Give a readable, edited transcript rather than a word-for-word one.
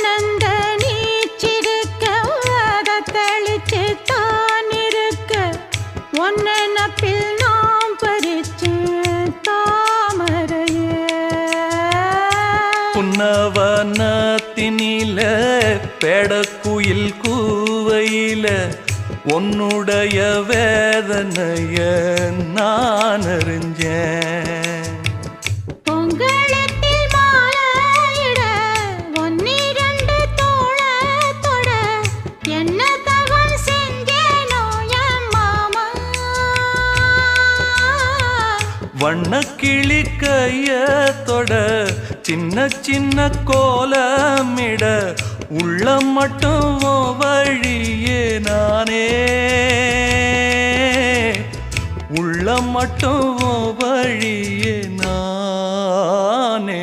ஒன்னந்த நீச்சிருக்க அதை தெளிச்சு தான் இருக்க ஒன்ன நப்பில் நாம் பறிச்சு தாமரைய புன்னவனத்தினில பெடக்குயில் கூவையில உன்னுடைய வேதனைய நான் அறிஞ்சேன் பொங்கலத்தில் மாலையிட ஒன்னிரண்டு தோளத்தொட என்ன தவம் செஞ்சேனோ என் மாமா வண்ணக்கிளி கையத்தொட சின்ன சின்ன கோலமிட உள்ளம் மட்டும் வழியே நானே உள்ளம் மட்டும் வழியே நானே